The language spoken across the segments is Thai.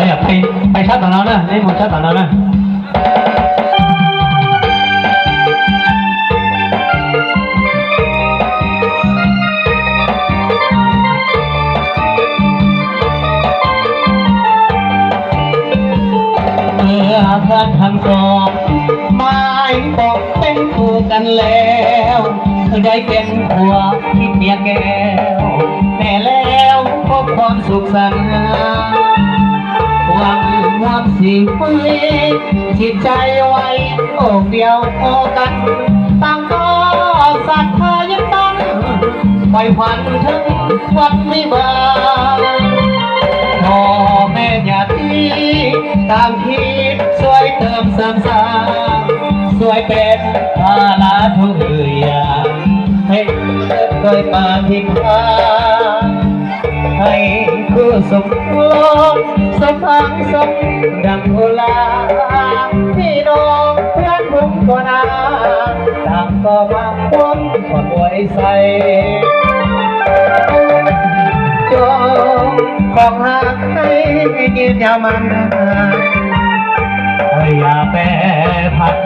อยากไปชาติต่างดาวนะนี่หมดชาติต่างดาวนะเมื่อเพื่อนทั้งสองไม่บอกเป็นคู่กันแล้วได้เป็นผัวคิดเมียแก้วแน่แล้วพบความสุขสันต์หวังว่าสิ่งนี้จิตใจไว้อกเดียวพอกันต่างก็ศรัทธายึดตั้งปล่อยฝันถึงวันวิวาห์พ่อแม่ญาติต่างคิดช่วยเติมเสริมสร้างช่วยเป็นภาระทุกอย่างให้เคยปาทิ้งทางให้คู่สมรสสมพังสมดังโอลาพี่น้องเพื่อนผมก็นาต่างก็มาพ้นก็ป่วยใส่จงของหักให้ยืนยาวมันอย่าแปรผัน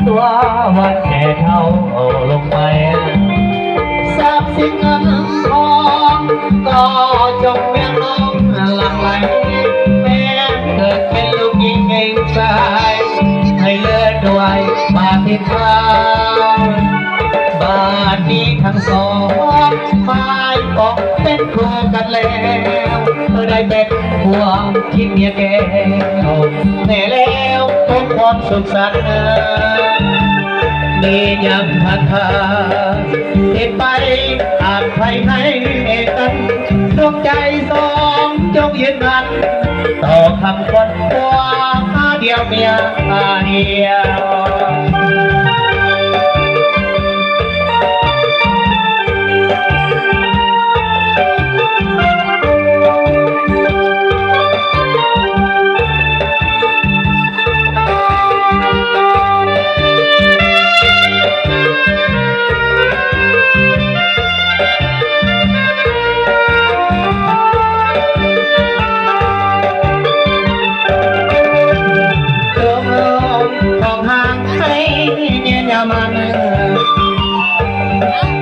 ตัววันแก่เท่าลงไปทรัพย์สินเงินทองก็จงเลี้ยงน้องหลังไหลแม้เกิดเป็นลูกหญิงเองชายให้เลิศด้วยบาทิพย์บาทนี้ทั้งสองไม่บอกเป็นคู่กันแล้วได้เป็นผัวคิดเมียแก้วแน่แล้วพบความสุขสันต์มียังพัฒนาเหตุไปอาจใครให้กันดวงใจสองจงยืนมันต่อคำคนว่าเดียวเมียเดียว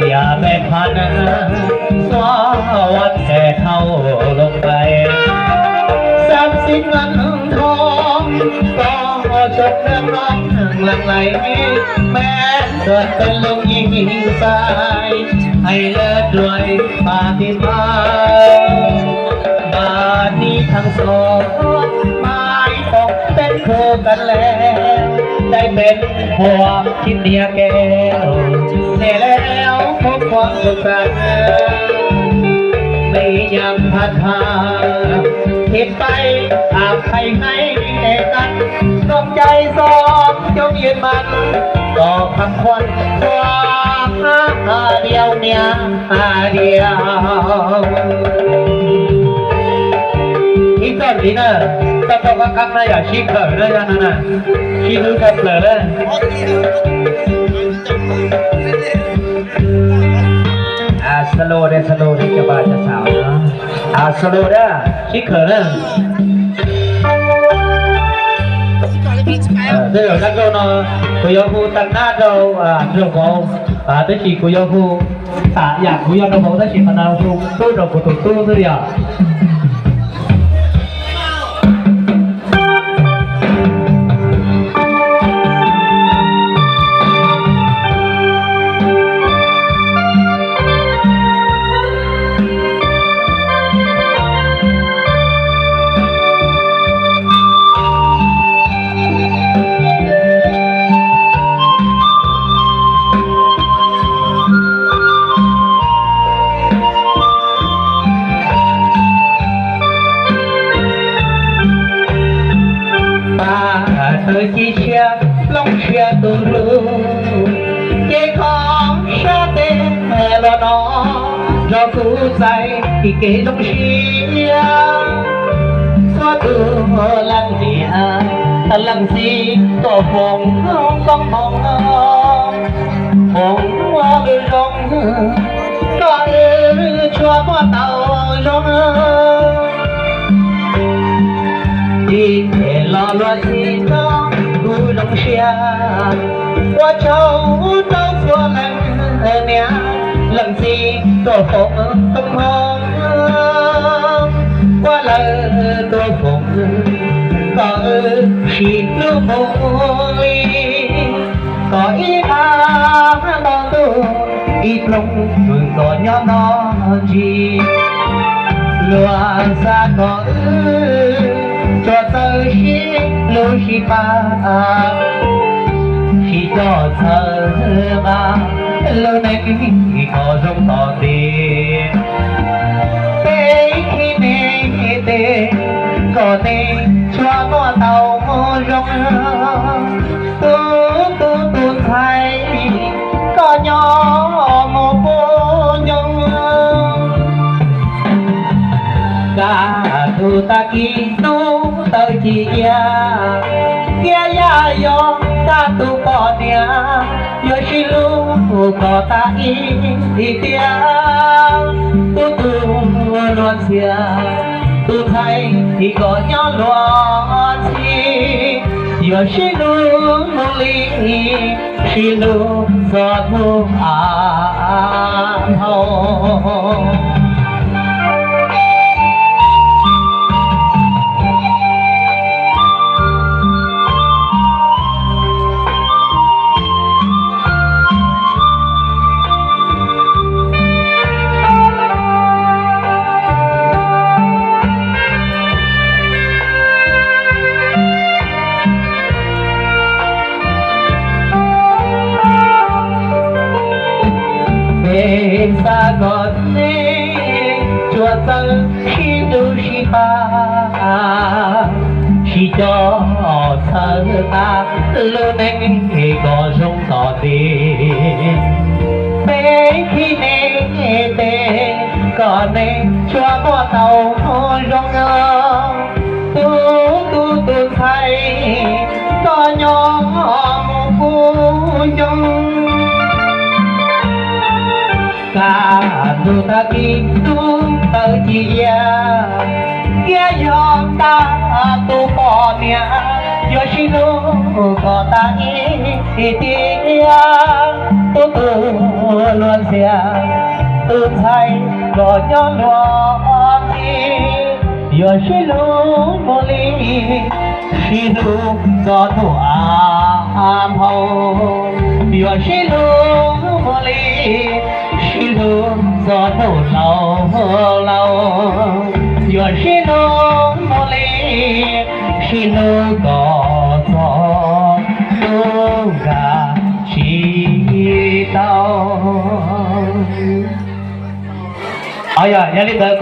อย่าแบ่งพันสวัสดิ์แก่เท่าลงไปทรัพย์สินเงินทองก็จบเรื่องร้องหลังไหลแม้เกิดเป็นลงยิงสายให้เลิศด้วยปาฏิหาริย์บาทนี้ทั้งสองไม่ตกเป็นคู่กันแล้วได้เป็นผัวคิดเมียแก้วแน่แล้วพบความสุขสันต์ไม่ยังพัฒนาเหตุไปอาบใครให้กันดวงใจสองจงยืนมันต่อคำควันความเดียวเมียเดียวอีกตอนนี้นะแต่พอก็คักนะอย่าชี้เขินเลยนะนะชี้มือกันเลยเลยสโลว์ได้สโลว์ที่จะบาดจะสาวเนาะสโลว์ได้ชี้เขินเลยเดี๋ยวนักเราเนาะคุยพูตั้งหน้าเราเรื่องของได้ชี้คุยพูอยากคุยเราบอกได้ชี้มันเอาตู้เราปุ๊บตู้ตัวเดียวchỉ chia lòng chia từ lưu chỉ có sa tên là nó cho cứ say thì kể trong chia xóa từ lăng gì tổ phòng không con mong phòng qua bên rong có cho qua tàu rong 乱西装不容下，我愁都说冷娘，冷西多风东风，我冷多风，có chỉ lúc môi có ít ám bao tu ít lúc mừng có nhỏ nó chi lúa xa có cho tới khi lưu khi ba khi cho thơ ba lâu nay có rung có tiền khi nè tê có nè cho có tàu rong tu thay có nhỏ một cô nhung cả tu ta kỳ tu tới chỉ kia ya yo ta tu có nia yo chỉ lu có ta đi tia tu luôn xia tu thay thì có nhỏ loạn chi yo chỉ lu li chỉ lu gió thu hậu xa còn nê chùa tân khi du shi pa khi cho thơ ta lưu nên có rung tỏ tiền bé khi nê tê có nê chùa có tàu rong tu thay có nhỏ một cô nhung cả tu ta kỳ tu tới chi kia yom ta tu bỏ nia yo shi lu có ta tia tu luôn xia tu thay có nhỏ loạn chi yo shi lu mo li shi lu có tu am hậu yo shi lu mo li shi lu gió thổ lâu yo shi lu mo li shi lu có gió tu gà chi tao. Ôi giời,